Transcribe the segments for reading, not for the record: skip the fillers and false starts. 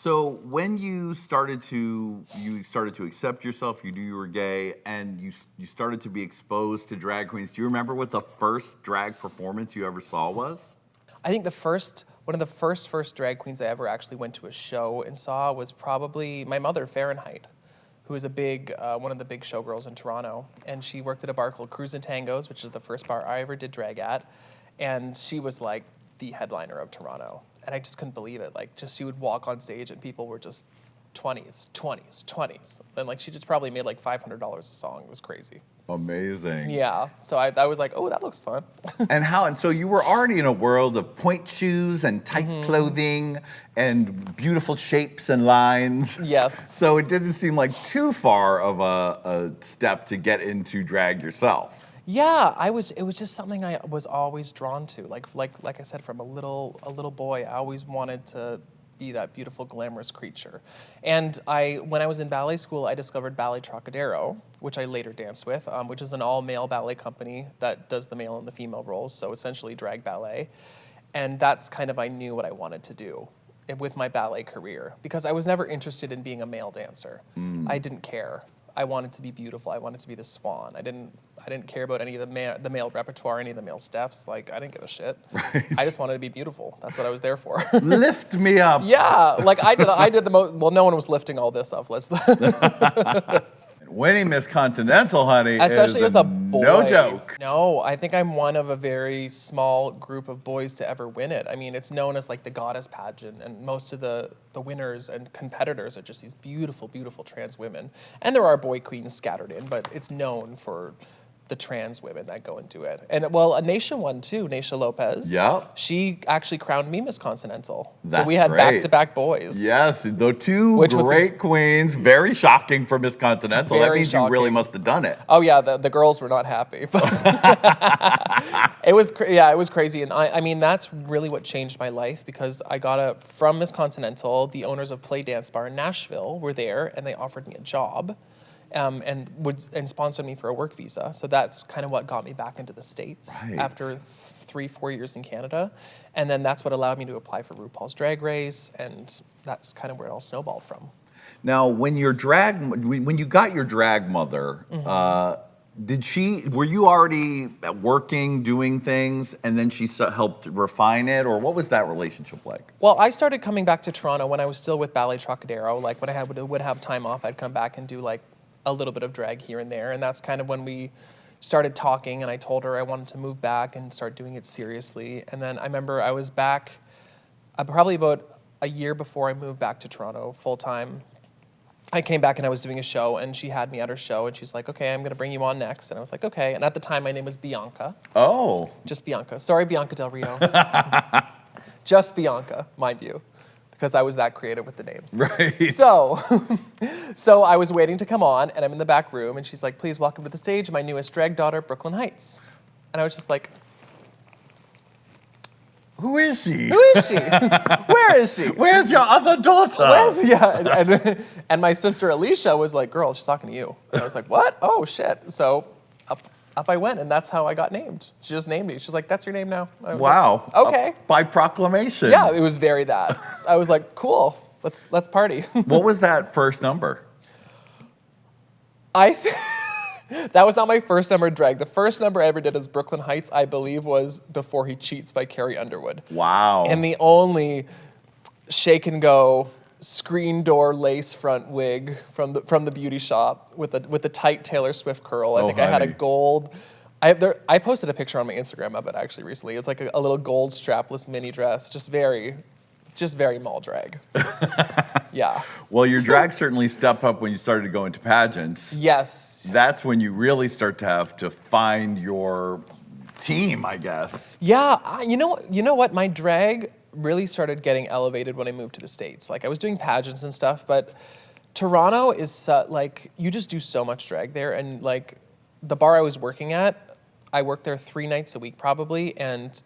So when you started to accept yourself, you knew you were gay, and you started to be exposed to drag queens. Do you remember what the first drag performance you ever saw was? I think one of the first drag queens I ever actually went to a show and saw was probably my mother, Fahrenheit, who is one of the big showgirls in Toronto. And she worked at a bar called Cruise and Tangos, which is the first bar I ever did drag at. And she was like the headliner of Toronto. And I just couldn't believe it. Like, just she would walk on stage and people were just 20s. And like, she just probably made like $500 a song. It was crazy. Amazing. Yeah. So I was like, oh, that looks fun. And so you were already in a world of point shoes and tight clothing and beautiful shapes and lines. Yes. So it didn't seem like too far of a step to get into drag yourself. Yeah, it was just something I was always drawn to. Like I said, from a little boy, I always wanted to be that beautiful, glamorous creature. And when I was in ballet school, I discovered Ballet Trocadero, which I later danced with, which is an all-male ballet company that does the male and the female roles, so essentially drag ballet. And that's kind of, I knew what I wanted to do with my ballet career, because I was never interested in being a male dancer. I didn't care. I wanted to be beautiful. I wanted to be the swan. I didn't care about any of the male repertoire, any of the male steps. Like, I didn't give a shit. Right. I just wanted to be beautiful. That's what I was there for. Lift me up. Yeah, like I did the most. Well, no one was lifting all this up. Winning Miss Continental, honey, especially is as a boy. No joke. No, I think I'm one of a very small group of boys to ever win it. I mean, it's known as like the goddess pageant, and most of the winners and competitors are just these beautiful, beautiful trans women. And there are boy queens scattered in, but it's known for the trans women that go into it. And well, Naisha won too, Naisha Lopez. Yeah. She actually crowned me Miss Continental. That's so we had great. back-to-back boys. Yes, the two great queens. Very shocking for Miss Continental. That means you really must have done it. Oh yeah, the girls were not happy. It was crazy. And I mean, that's really what changed my life, because I got from Miss Continental, the owners of Play Dance Bar in Nashville were there, and they offered me a job. And sponsored me for a work visa. So that's kind of what got me back into the States after 3-4 years in Canada. And then that's what allowed me to apply for RuPaul's Drag Race, and that's kind of where it all snowballed from. Now, when you got your drag mother, were you already working, doing things, and then she helped refine it, or what was that relationship like? Well, I started coming back to Toronto when I was still with Ballet Trocadero. Like, when I would have time off, I'd come back and do like a little bit of drag here and there, and that's kind of when we started talking, and I told her I wanted to move back and start doing it seriously. And then I remember I was back probably about a year before I moved back to Toronto full-time. I came back and I was doing a show, and she had me at her show, and she's like, okay, I'm going to bring you on next. And I was like, okay. And at the time, my name was Bianca. Oh. Just Bianca. Sorry, Bianca Del Rio. Just Bianca, mind you, because I was that creative with the names. Right. So I was waiting to come on, and I'm in the back room, and she's like, please welcome to the stage my newest drag daughter, Brooke Lynn Hytes. And I was just like, who is she? Who is she? Where is she? Where's your other daughter? And my sister Alicia was like, girl, she's talking to you. And I was like, what? Oh, shit. So up I went, and that's how I got named. She just named me. She's like, that's your name now. I was wow. Like, okay. By proclamation. Yeah, it was very that. I was like, cool. Let's party. What was that first number? That was not my first number drag. The first number I ever did as Brooke Lynn Hytes, I believe, was Before He Cheats by Carrie Underwood. Wow. And the only shake and go screen door lace front wig from the beauty shop with the tight Taylor Swift curl. I think honey. I had a gold. I posted a picture on my Instagram of it actually recently. It's like a little gold strapless mini dress, just very mall drag. Yeah. Well, your drag certainly stepped up when you started to go into pageants. Yes. That's when you really start to have to find your team, I guess. Yeah. You know what? My drag really started getting elevated when I moved to the States. Like, I was doing pageants and stuff, but Toronto is like, you just do so much drag there. And like, the bar I was working at, I worked there 3 nights a week probably, and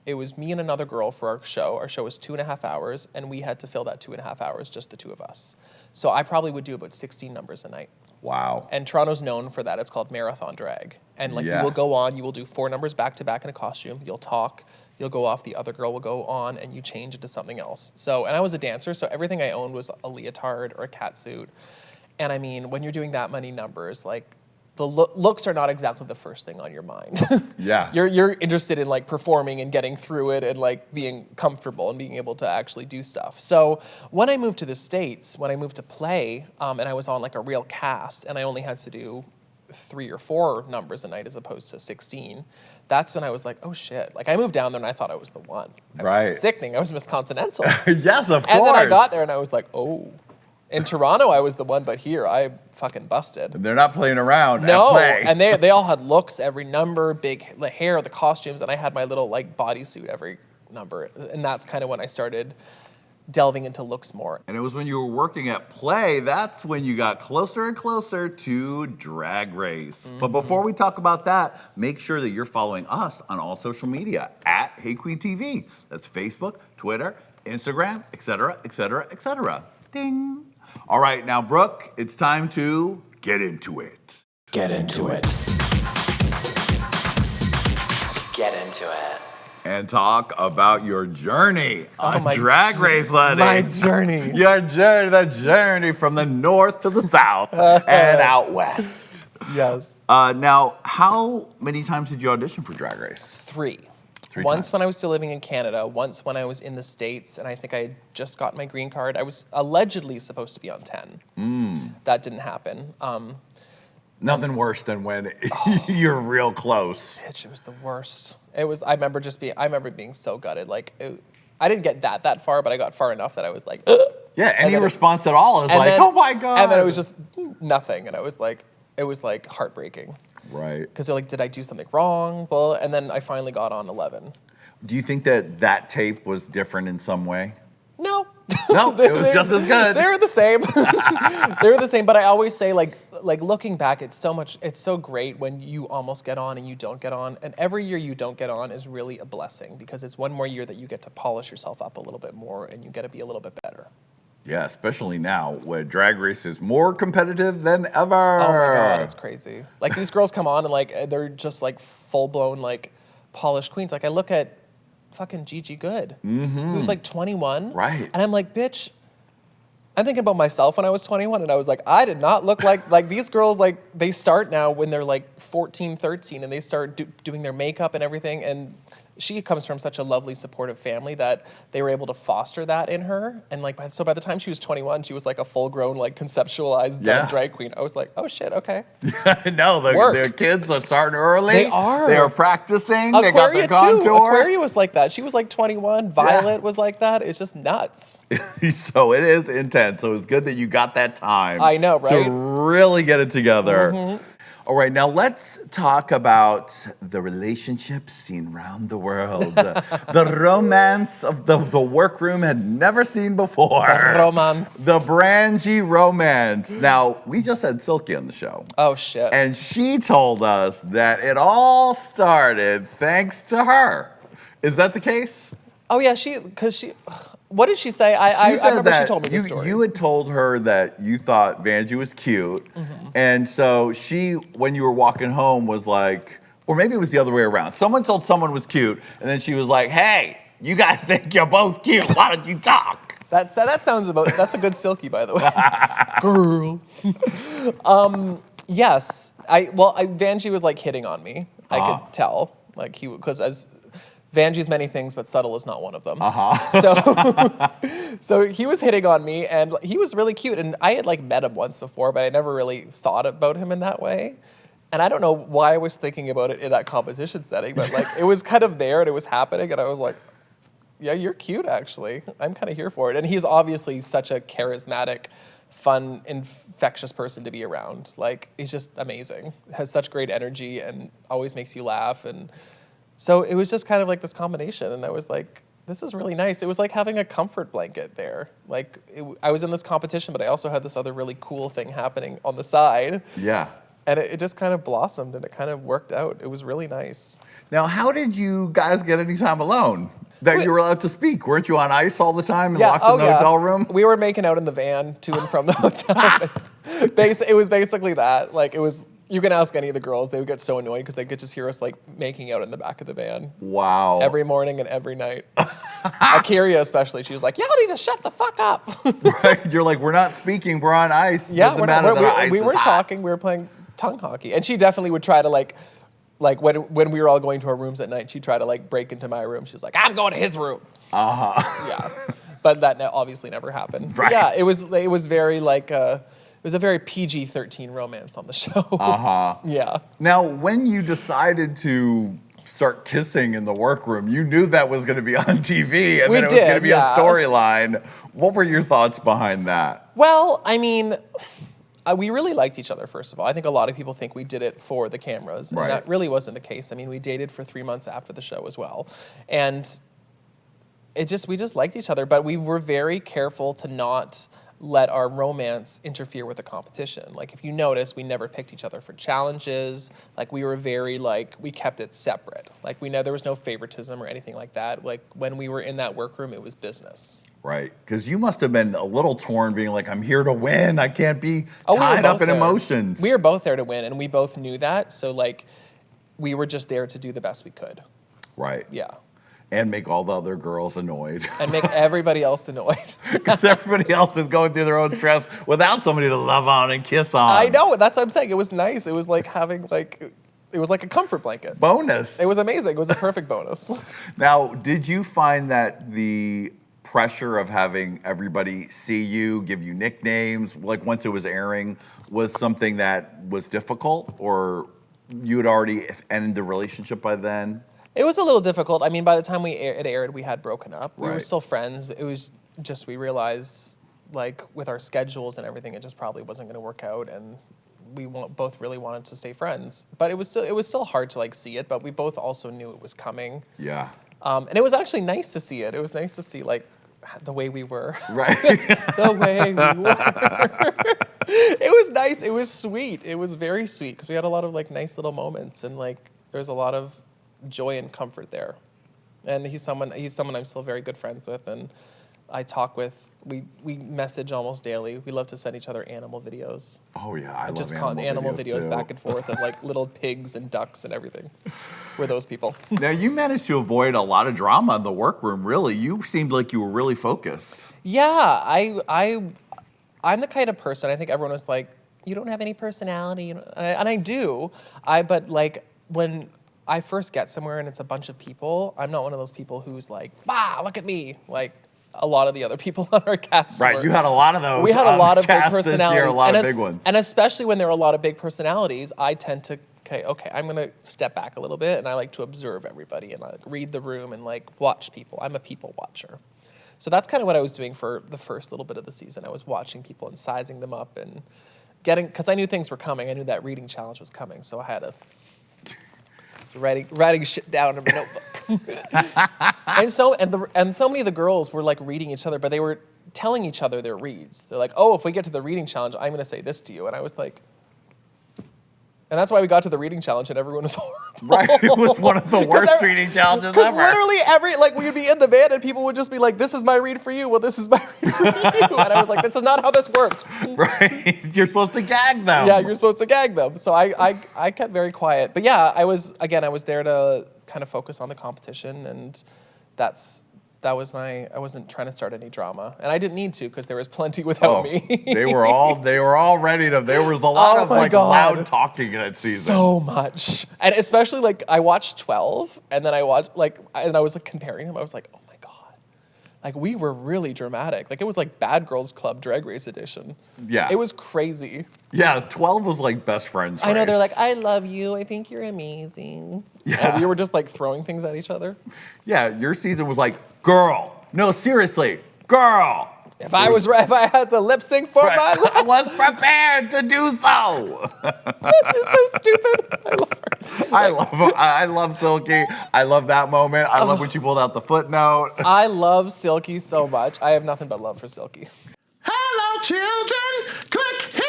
it was me and another girl for our show. Our show was 2.5 hours, and we had to fill that 2.5 hours, just the two of us. So I probably would do about 16 numbers a night. Wow. And Toronto's known for that. It's called marathon drag. And like, you will go on, you will do 4 numbers back to back in a costume. You'll talk, you'll go off, the other girl will go on, and you change into something else. So, and I was a dancer, so everything I owned was a leotard or a catsuit. And I mean, when you're doing that many numbers, like, the looks are not exactly the first thing on your mind. Yeah. You're interested in like performing and getting through it and like being comfortable and being able to actually do stuff. So when I moved to the States, when I moved to play, and I was on like a real cast and I only had to do 3 or 4 numbers a night as opposed to 16, that's when I was like, oh shit. Like I moved down there and I thought I was the one. I was sickening. I was Miss Continental. Yes, of course. And then I got there and I was like, oh. In Toronto, I was the one, but here, I fucking busted. They're not playing around No, at play. and they all had looks every number, big hair, the costumes, and I had my little like bodysuit every number. And that's kind of when I started delving into looks more. And it was when you were working at Play, that's when you got closer and closer to Drag Race. But before we talk about that, make sure that you're following us on all social media at Hey Qween TV. That's Facebook, Twitter, Instagram, etc., etc., etc. Ding. All right, now, Brooke, it's time to get into it. Get into it. Get into it. And talk about your journey on my Drag Race, honey. My journey. Your journey, the journey from the north to the south and out west. Yes. Now, how many times did you audition for Drag Race? 3. Three Once times. when I was still living in Canada, once when I was in the States, and I think I had just got my green card. I was allegedly supposed to be on 10. That didn't happen. Nothing worse than when you're real close. Bitch, it was the worst. It was. I remember being so gutted. Like, I didn't get that far, but I got far enough that I was like, ugh. Yeah, any then response at all is like, oh my God. And then it was just nothing, and I was like, it was like heartbreaking. Right. Because they're like, did I do something wrong? Well, and then I finally got on 11. Do you think that tape was different in some way? No. No, it was just as good. They were the same. They were the same, but I always say, like looking back, it's so great when you almost get on and you don't get on. And every year you don't get on is really a blessing because it's one more year that you get to polish yourself up a little bit more and you get to be a little bit better. Yeah, especially now when Drag Race is more competitive than ever. Oh my God, it's crazy. Like these girls come on and like they're just like full blown like polished queens. Like I look at fucking Gigi Good, who's like 21. Right. And I'm like, bitch, I'm thinking about myself when I was 21 and I was like, I did not look like these girls, like they start now when they're like 14, 13 and they start doing their makeup and everything. And she comes from such a lovely, supportive family that they were able to foster that in her. And like, so by the time she was 21, she was like a full-grown, like conceptualized done drag queen. I was like, oh shit, okay. No, their kids are starting early. They are. They are practicing. Aquaria they got the contour. too. Aquaria was like that. She was like 21. Violet was like that. It's just nuts. So it is intense. So it's good that you got that time. I know, right? To really get it together. All right, now let's talk about the relationships seen around the world. The romance of the workroom had never seen before. The romance. The Vanjie romance. Now, we just had Silky on the show. Oh, shit. And she told us that it all started thanks to her. Is that the case? Oh, yeah, what did she say? I remember she told me the story. You had told her that you thought Vanjie was cute. And so she, when you were walking home, was like, or maybe it was the other way around. Someone told someone was cute, and then she was like, hey, you guys think you're both cute. Why don't you talk? That's a good Silky, by the way. Girl. Yes. Vanjie was like hitting on me. I could tell. Like because as Vanjie's many things, but subtle is not one of them. So he was hitting on me, and he was really cute. And I had like met him once before, but I never really thought about him in that way. And I don't know why I was thinking about it in that competition setting, but like it was kind of there and it was happening, and I was like, yeah, you're cute actually. I'm kind of here for it. And he's obviously such a charismatic, fun, infectious person to be around. Like he's just amazing. Has such great energy and always makes you laugh. And so it was just kind of like this combination, and I was like, this is really nice. It was like having a comfort blanket there. Like, I was in this competition, but I also had this other really cool thing happening on the side. Yeah. And it just kind of blossomed, and it kind of worked out. It was really nice. Now, how did you guys get any time alone that you were allowed to speak? Weren't you on ice all the time and locked in the hotel room? We were making out in the van to and from the hotel. It was basically that. Like, it was... You can ask any of the girls. They would get so annoyed because they could just hear us like making out in the back of the van. Wow. Every morning and every night. Coia especially, she was like, y'all need to shut the fuck up. Right? You're like, we're not speaking, we're on ice. Yeah, Doesn't matter that ice we is weren't hot. talking, we were playing tongue hockey. And she definitely would try to like when we were all going to our rooms at night, she'd try to like break into my room. She's like, I'm going to his room. Uh-huh. Yeah. But that obviously never happened. Right. But yeah, it was very like, it was a very PG-13 romance on the show. Uh-huh. Yeah. Now, when you decided to start kissing in the workroom, you knew that was going to be on TV and We then it was going to did, be yeah. a storyline. What were your thoughts behind that? Well, I mean, we really liked each other, first of all. I think a lot of people think we did it for the cameras. And Right. that really wasn't the case. I mean, we dated for 3 months after the show as well. And we just liked each other, but we were very careful to not let our romance interfere with the competition. Like, if you notice, we never picked each other for challenges. Like, we were very, like, we kept it separate. Like, there was no favoritism or anything like that. Like, when we were in that workroom, it was business. Right. Because you must have been a little torn being like, I'm here to win. I can't be Oh, we were tied up both in there. emotions. We were both there to win, and we both knew that. So, like, we were just there to do the best we could. Right. Yeah. And make all the other girls annoyed. And make everybody else annoyed. Because everybody else is going through their own stress without somebody to love on and kiss on. I know. That's what I'm saying. It was nice. It was like having, like, it was like a comfort blanket. Bonus. It was amazing. It was a perfect bonus. Now, did you find that the pressure of having everybody see you, give you nicknames, like once it was airing, was something that was difficult, or you had already ended the relationship by then? It was a little difficult. I mean, by the time it aired, we had broken up. We were Right. still friends. It was just, we realized, like, with our schedules and everything, it just probably wasn't going to work out, and we both really wanted to stay friends. But it was still hard to, like, see it, but we both also knew it was coming. Yeah. And it was actually nice to see it. It was nice to see, like, the way we were. Right. The way we were. It was nice. It was sweet. It was very sweet because we had a lot of, like, nice little moments, and, like, there's a lot of joy and comfort there. And he's someone I'm still very good friends with, and I talk with, we message almost daily. We love to send each other animal videos. Oh yeah, I Just love animal videos too. back and forth of, like, little pigs and ducks and everything. We're those people. Now, you managed to avoid a lot of drama in the workroom, really. You seemed like you were really focused. Yeah, I'm the kind of person, I think everyone was like, you don't have any personality, and I do. But like, when I first get somewhere and it's a bunch of people, I'm not one of those people who's like, look at me, like a lot of the other people on our cast were. Right, you had a lot of those. We had a lot of big cast this year, personalities. a lot of big ones. And especially when there are a lot of big personalities, I tend to, okay, I'm gonna step back a little bit, and I like to observe everybody and like read the room and like watch people. I'm a people watcher. So that's kind of what I was doing for the first little bit of the season. I was watching people and sizing them up and because I knew things were coming. I knew that reading challenge was coming, so I had to writing shit down in my notebook. and so many of the girls were like reading each other, but they were telling each other their reads. They're like, oh, if we get to the reading challenge, I'm gonna say this to you. And I was like, and that's why we got to the reading challenge and everyone was horrible. Right, it was one of the worst reading challenges ever. Because literally we would be in the van and people would just be like, this is my read for you. Well, this is my read for you. And I was like, this is not how this works. Right, you're supposed to gag them. Yeah, you're supposed to gag them. So I kept very quiet. But yeah, I was there to kind of focus on the competition, and I wasn't trying to start any drama. And I didn't need to because there was plenty without me. they were all ready to, there was a lot of like loud talking that season. So much. And especially like I watched 12 and then I watched and I was like comparing them. I was like, oh my God. Like we were really dramatic. Like it was like Bad Girls Club Drag Race edition. Yeah. It was crazy. Yeah, 12 was like best friends I know, race. they're like, I love you. I think you're amazing. Yeah. And we were just like throwing things at each other. Yeah, your season was like, girl. No, seriously, girl. If I had to lip sync for my life, I was prepared to do so. she's so stupid. I love her. I love Silky. I love that moment. I love when she pulled out the footnote. I love Silky so much. I have nothing but love for Silky. Hello, children. Click